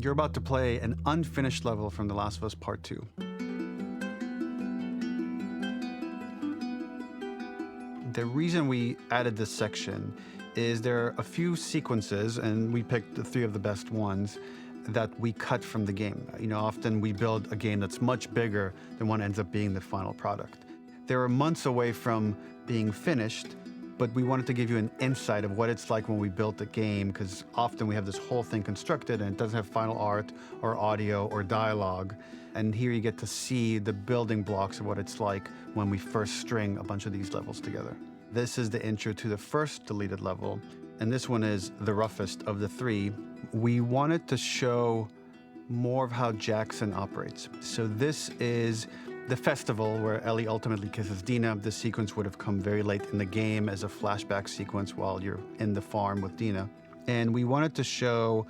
You're about to play an unfinished level from The Last of Us Part 2. The reason we added this section is there are a few sequences, and we picked the 3 of the best ones, that we cut from the game. You know, often we build a game that's much bigger than what ends up being the final product. They were months away from being finished, but we wanted to give you an insight of what it's like when we built a game, because often we have this whole thing constructed and it doesn't have final art or audio or dialogue. And here you get to see the building blocks of what it's like when we first string a bunch of these levels together. This is the intro to the first deleted level, and this one is the roughest of the 3. We wanted to show more of how Jackson operates. So this is the festival where Ellie ultimately kisses Dina. This sequence would have come very late in the game as a flashback sequence while you're in the farm with Dina. And we wanted to show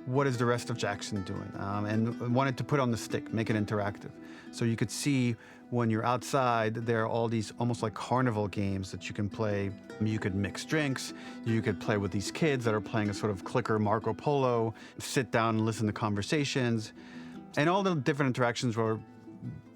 what is the rest of Jackson doing, and wanted to put on the stick, make it interactive. So you could see when you're outside, there are all these almost like carnival games that you can play. You could mix drinks, you could play with these kids that are playing a sort of clicker Marco Polo, sit down and listen to conversations. And all the different interactions were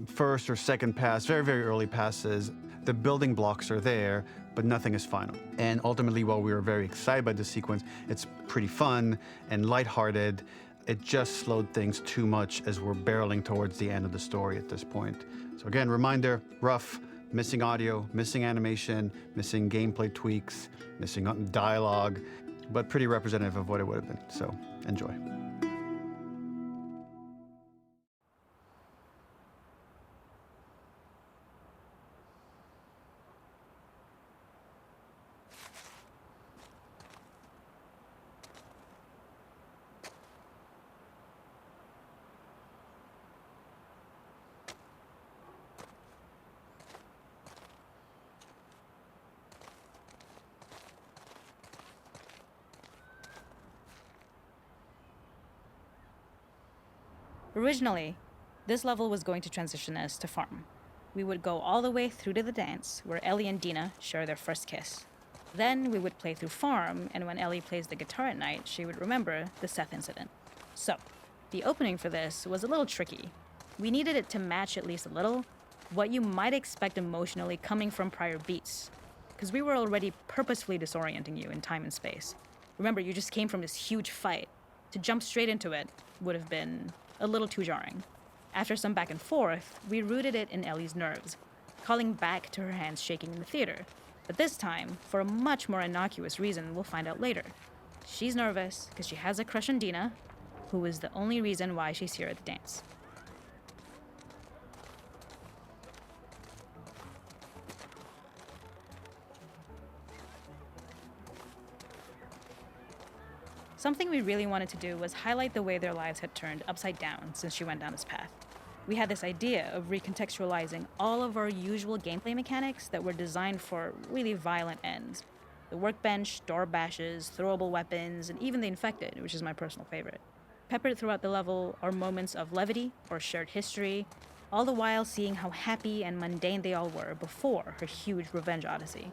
first or second pass, very, very early passes. The building blocks are there, but nothing is final. And ultimately, while we were very excited by this sequence, it's pretty fun and lighthearted. It just slowed things too much as we're barreling towards the end of the story at this point. So again, reminder, rough, missing audio, missing animation, missing gameplay tweaks, missing dialogue, but pretty representative of what it would have been. So enjoy. Originally, this level was going to transition us to farm. We would go all the way through to the dance, where Ellie and Dina share their first kiss. Then we would play through farm, and when Ellie plays the guitar at night, she would remember the Seth incident. So, the opening for this was a little tricky. We needed it to match at least a little what you might expect emotionally coming from prior beats, because we were already purposefully disorienting you in time and space. Remember, you just came from this huge fight. To jump straight into it would have been a little too jarring. After some back and forth, we rooted it in Ellie's nerves, calling back to her hands shaking in the theater. But this time, for a much more innocuous reason we'll find out later. She's nervous because she has a crush on Dina, who is the only reason why she's here at the dance. Something we really wanted to do was highlight the way their lives had turned upside down since she went down this path. We had this idea of recontextualizing all of our usual gameplay mechanics that were designed for really violent ends. The workbench, door bashes, throwable weapons, and even the infected, which is my personal favorite. Peppered throughout the level are moments of levity or shared history, all the while seeing how happy and mundane they all were before her huge revenge odyssey.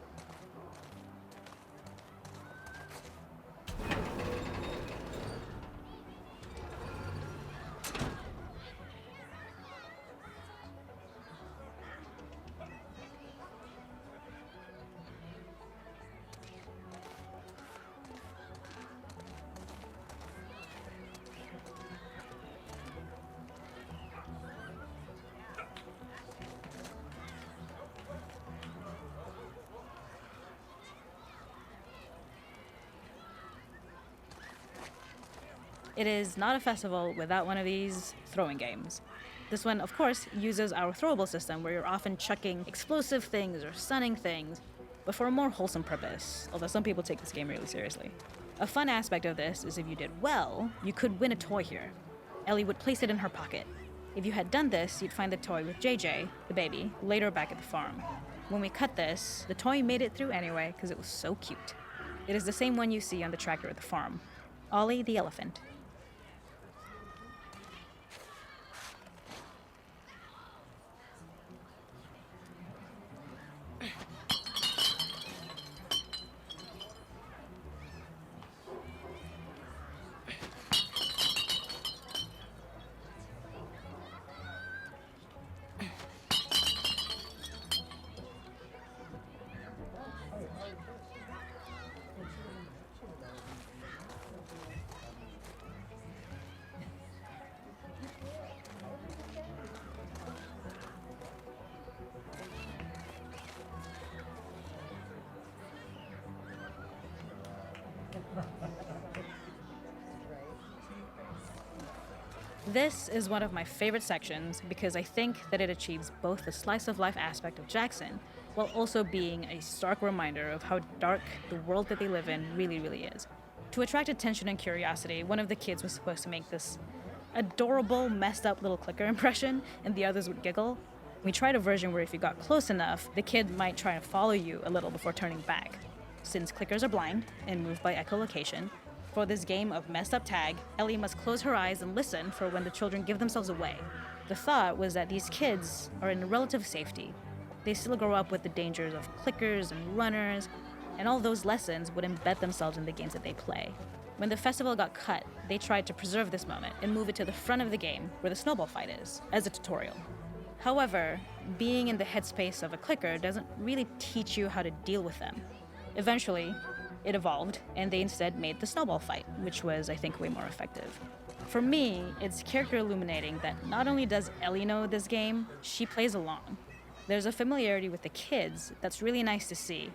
It is not a festival without one of these throwing games. This one, of course, uses our throwable system where you're often chucking explosive things or stunning things, but for a more wholesome purpose, although some people take this game really seriously. A fun aspect of this is if you did well, you could win a toy here. Ellie would place it in her pocket. If you had done this, you'd find the toy with JJ, the baby, later back at the farm. When we cut this, the toy made it through anyway because it was so cute. It is the same one you see on the tractor at the farm. Ollie the elephant. This is one of my favorite sections because I think that it achieves both the slice of life aspect of Jackson while also being a stark reminder of how dark the world that they live in really is. To attract attention and curiosity, one of the kids was supposed to make this adorable, messed up little clicker impression, and the others would giggle. We tried a version where if you got close enough, the kid might try to follow you a little before turning back. Since clickers are blind and move by echolocation, for this game of messed up tag, Ellie must close her eyes and listen for when the children give themselves away. The thought was that these kids are in relative safety. They still grow up with the dangers of clickers and runners, and all those lessons would embed themselves in the games that they play. When the festival got cut, they tried to preserve this moment and move it to the front of the game where the snowball fight is, as a tutorial. However, being in the headspace of a clicker doesn't really teach you how to deal with them. Eventually, it evolved, and they instead made the snowball fight, which was, I think, way more effective. For me, it's character illuminating that not only does Ellie know this game, she plays along. There's a familiarity with the kids that's really nice to see,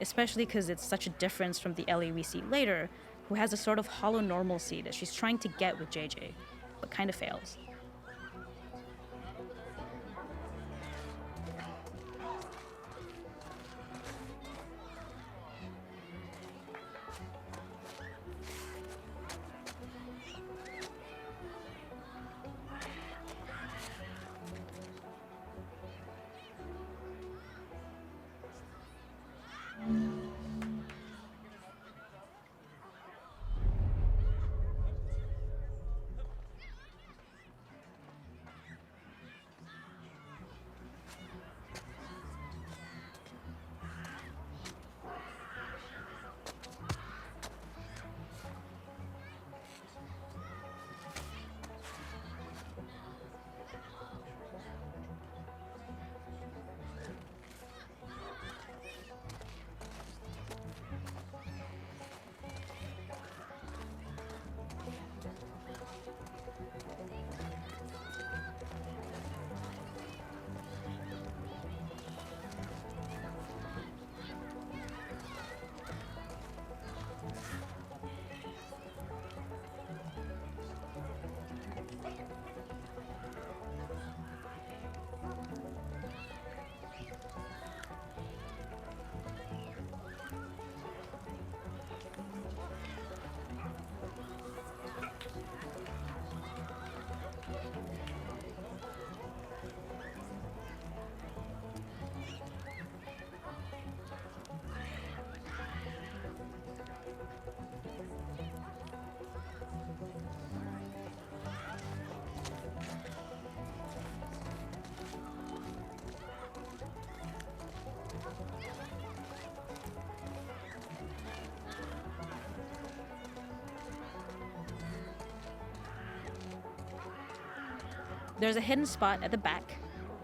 especially because it's such a difference from the Ellie we see later, who has a sort of hollow normalcy that she's trying to get with JJ, but kind of fails. There's a hidden spot at the back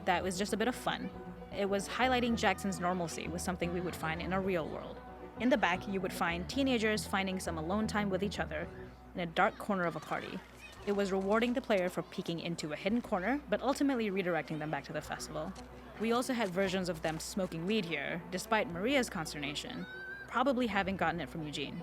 that was just a bit of fun. It was highlighting Jackson's normalcy with something we would find in a real world. In the back, you would find teenagers finding some alone time with each other in a dark corner of a party. It was rewarding the player for peeking into a hidden corner, but ultimately redirecting them back to the festival. We also had versions of them smoking weed here, despite Maria's consternation, probably having gotten it from Eugene.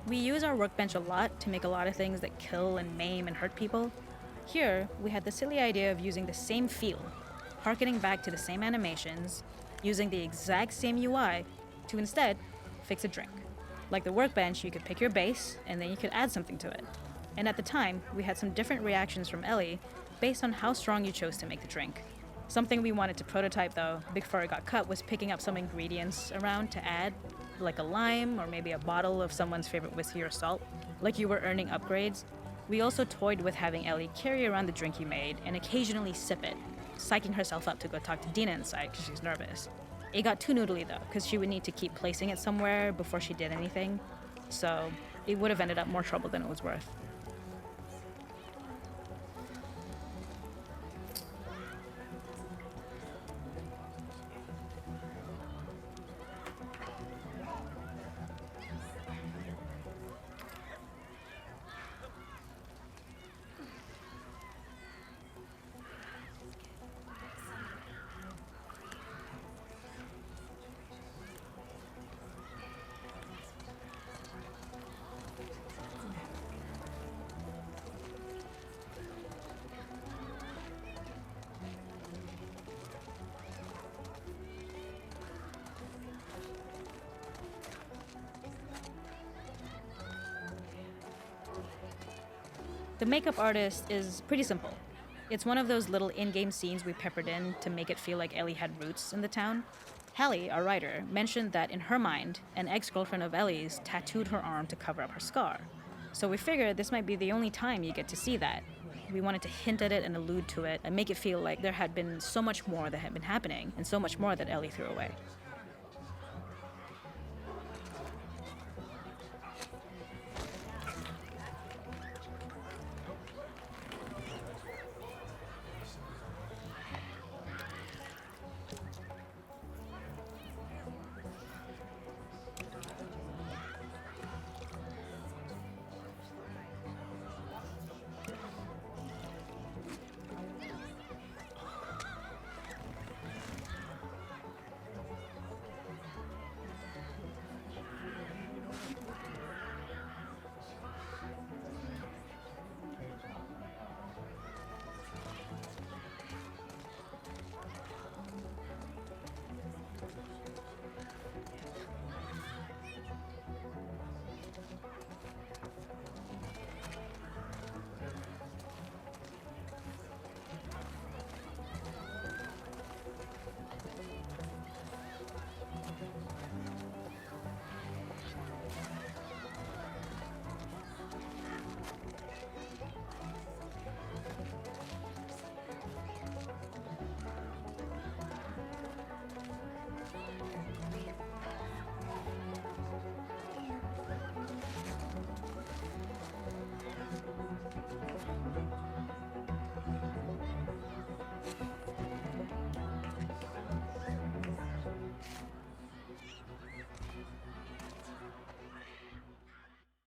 We use our workbench a lot to make a lot of things that kill and maim and hurt people. Here, we had the silly idea of using the same feel, harkening back to the same animations, using the exact same UI to instead fix a drink. Like the workbench, you could pick your base, and then you could add something to it. And at the time, we had some different reactions from Ellie based on how strong you chose to make the drink. Something we wanted to prototype though, before it got cut, was picking up some ingredients around to add, like a lime or maybe a bottle of someone's favorite whiskey or salt, like you were earning upgrades. We also toyed with having Ellie carry around the drink you made and occasionally sip it, psyching herself up to go talk to Dina inside because she's nervous. It got too noodly though, because she would need to keep placing it somewhere before she did anything, so it would have ended up more trouble than it was worth. The makeup artist is pretty simple. It's one of those little in-game scenes we peppered in to make it feel like Ellie had roots in the town. Hallie, our writer, mentioned that in her mind, an ex-girlfriend of Ellie's tattooed her arm to cover up her scar. So we figured this might be the only time you get to see that. We wanted to hint at it and allude to it and make it feel like there had been so much more that had been happening and so much more that Ellie threw away.